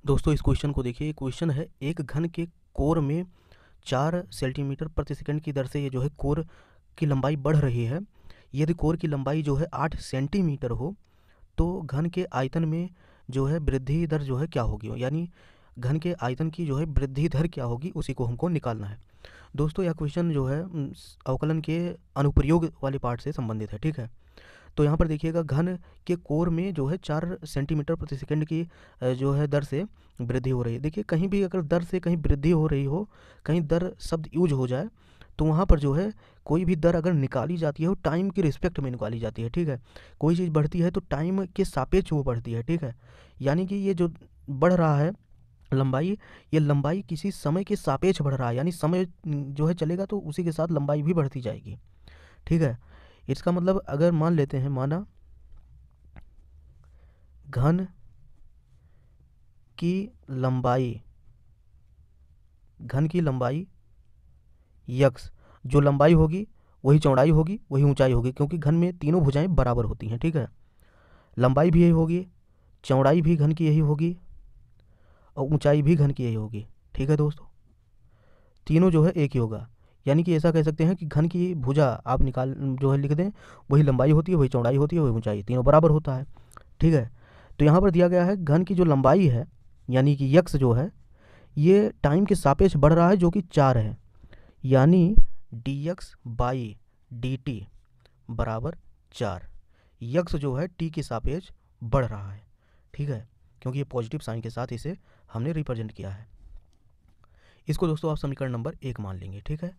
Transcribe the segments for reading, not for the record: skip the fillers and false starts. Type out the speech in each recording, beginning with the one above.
दोस्तों इस क्वेश्चन को देखिए। क्वेश्चन है एक घन के कोर में 4 सेंटीमीटर प्रति सेकंड की दर से ये जो है कोर की लंबाई बढ़ रही है। यदि कोर की लंबाई जो है 8 सेंटीमीटर हो तो घन के आयतन में जो है वृद्धि दर जो है क्या होगी, यानी घन के आयतन की जो है वृद्धि दर क्या होगी, उसी को हमको निकालना है। दोस्तों यह क्वेश्चन जो है अवकलन के अनुप्रयोग वाले पार्ट से संबंधित है, ठीक है। तो यहाँ पर देखिएगा घन के कोर में जो है 4 सेंटीमीटर प्रति सेकंड की जो है दर से वृद्धि हो रही है। देखिए कहीं भी अगर दर से कहीं वृद्धि हो रही हो, कहीं दर शब्द यूज हो जाए तो वहाँ पर जो है कोई भी दर अगर निकाली जाती है वो टाइम के रिस्पेक्ट में निकाली जाती है, ठीक है। कोई चीज़ बढ़ती है तो टाइम के सापेक्ष वो बढ़ती है, ठीक है। यानी कि ये जो बढ़ रहा है लंबाई, ये लंबाई किसी समय के सापेक्ष बढ़ रहा है, यानी समय जो है चलेगा तो उसी के साथ लंबाई भी बढ़ती जाएगी, ठीक है। इसका मतलब अगर मान लेते हैं, माना घन की लंबाई यक्स, जो लंबाई होगी वही चौड़ाई होगी वही ऊंचाई होगी, क्योंकि घन में तीनों भुजाएं बराबर होती हैं, ठीक है। लंबाई भी यही होगी, चौड़ाई भी घन की यही होगी और ऊंचाई भी घन की यही होगी, ठीक है दोस्तों। तीनों जो है एक ही होगा, यानी कि ऐसा कह सकते हैं कि घन की भुजा आप निकाल जो है लिख दें, वही लंबाई होती है वही चौड़ाई होती है वही ऊंचाई, तीनों बराबर होता है, ठीक है। तो यहाँ पर दिया गया है घन की जो लंबाई है यानी कि यक्स जो है ये टाइम के सापेक्ष बढ़ रहा है जो कि 4 है, यानी D x by D T बराबर 4। यक्स जो है टी के सापेक्ष बढ़ रहा है, ठीक है, क्योंकि ये पॉजिटिव साइन के साथ इसे हमने रिप्रेजेंट किया है। इसको दोस्तों आप समीकरण नंबर 1 मान लेंगे, ठीक है।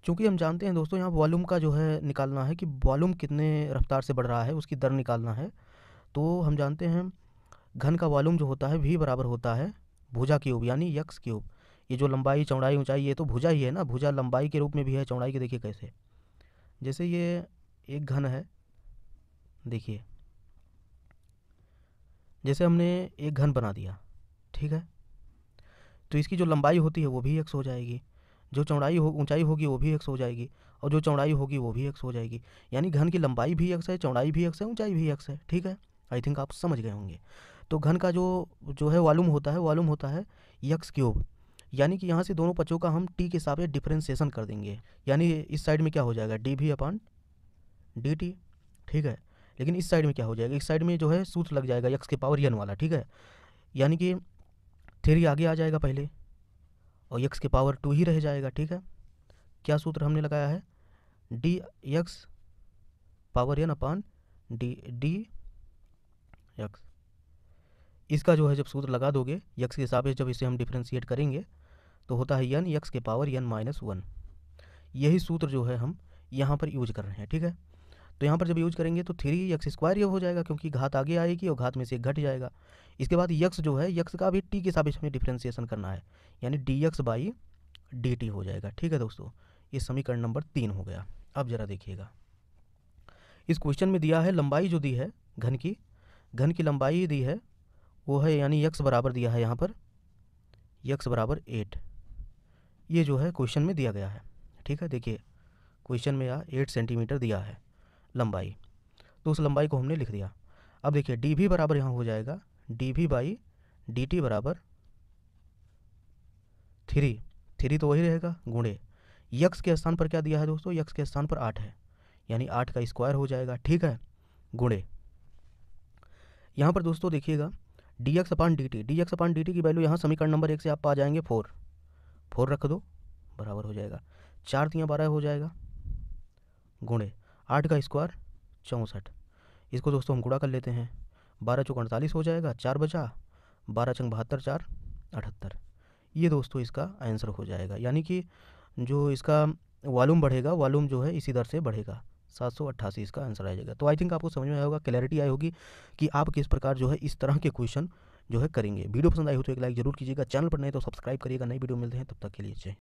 चूँकि हम जानते हैं दोस्तों यहाँ वॉल्यूम का जो है निकालना है कि वॉल्यूम कितने रफ्तार से बढ़ रहा है उसकी दर निकालना है, तो हम जानते हैं घन का वॉल्यूम जो होता है v बराबर होता है भुजा क्यूब यानी यक्स क्यूब। ये जो लंबाई चौड़ाई ऊंचाई ये तो भुजा ही है ना, भुजा लंबाई के रूप में भी है, चौड़ाई के देखिए कैसे, जैसे ये एक घन है, देखिए जैसे हमने एक घन बना दिया, ठीक है, तो इसकी जो लंबाई होती है वो भी एक्स हो जाएगी, जो चौड़ाई हो ऊंचाई होगी वो भी एक्स हो जाएगी और जो चौड़ाई होगी वो भी एक्स हो जाएगी, यानी घन की लंबाई भी एक्स है, चौड़ाई भी एक्स है, ऊंचाई भी एक्स है, ठीक है। आई थिंक आप समझ गए होंगे। तो घन का जो है वॉल्यूम होता है यक्स क्यूब, यानी कि यहाँ से दोनों पक्षों का हम टी के हिसाब से डिफ्रेंसिएशन कर देंगे, यानी इस साइड में क्या हो जाएगा डी भी अपान डी टी, ठीक है। लेकिन इस साइड में क्या हो जाएगा, इस साइड में जो है सूत्र लग जाएगा यक्स के पावर एन वाला, ठीक है, यानी कि 3 आगे आ जाएगा पहले और यक्स के पावर 2 ही रह जाएगा, ठीक है। क्या सूत्र हमने लगाया है, डी यक्स पावर एन अपान डी यक्स। इसका जो है जब सूत्र लगा दोगे यक्स के हिसाब से, जब इसे हम डिफ्रेंशिएट करेंगे तो होता है एन यक्स के पावर एन माइनस 1। यही सूत्र जो है हम यहाँ पर यूज कर रहे हैं, ठीक है। तो यहाँ पर जब यूज करेंगे तो 3x² ये हो जाएगा, क्योंकि घात आगे आएगी और घात में से घट जाएगा। इसके बाद यक्स जो है यक्स का भी टी के हिसाब से हमें डिफ्रेंशिएशन करना है, यानी D x by D T हो जाएगा, ठीक है दोस्तों। ये समीकरण नंबर 3 हो गया। अब जरा देखिएगा इस क्वेश्चन में दिया है लंबाई जो दी है घन की लंबाई दी है वो है, यानी यक्स बराबर दिया है यहाँ पर यक्स बराबर 8, ये जो है क्वेश्चन में दिया गया है, ठीक है। देखिए क्वेश्चन में 8 सेंटीमीटर दिया है लंबाई, तो उस लंबाई को हमने लिख दिया। अब देखिए डी भी बराबर यहाँ हो जाएगा डी भी बाई डी टी बराबर 3 तो वही रहेगा गुणे यक्स के स्थान पर क्या दिया है दोस्तों, यक्स के स्थान पर 8 है, यानी 8 का स्क्वायर हो जाएगा, ठीक है, गुणे यहाँ पर दोस्तों देखिएगा डी एक्स अपान डी टी की वैल्यू यहाँ समीकरण नंबर 1 से आप पा जाएंगे 4 रख दो बराबर हो जाएगा 4 3 12 हो जाएगा, गुणे 8 का स्क्वायर 64। इसको दोस्तों हम गुणा कर लेते हैं, 12 चौक 48 हो जाएगा, 4 बचा, 12 चंग 72, 4 78। ये दोस्तों इसका आंसर हो जाएगा, यानी कि जो इसका वॉल्यूम बढ़ेगा वॉल्यूम जो है इसी दर से बढ़ेगा, 788 इसका आंसर आ जाएगा। तो आई थिंक आपको समझ में आया होगा, क्लैरिटी आई होगी कि आप किस प्रकार जो है इस तरह के क्वेश्चन जो है करेंगे। वीडियो पसंद आई हो तो एक लाइक जरूर कीजिएगा, चैनल पर नए तो सब्सक्राइब करिएगा। नई वीडियो मिलते हैं, तब तक के लिए जय।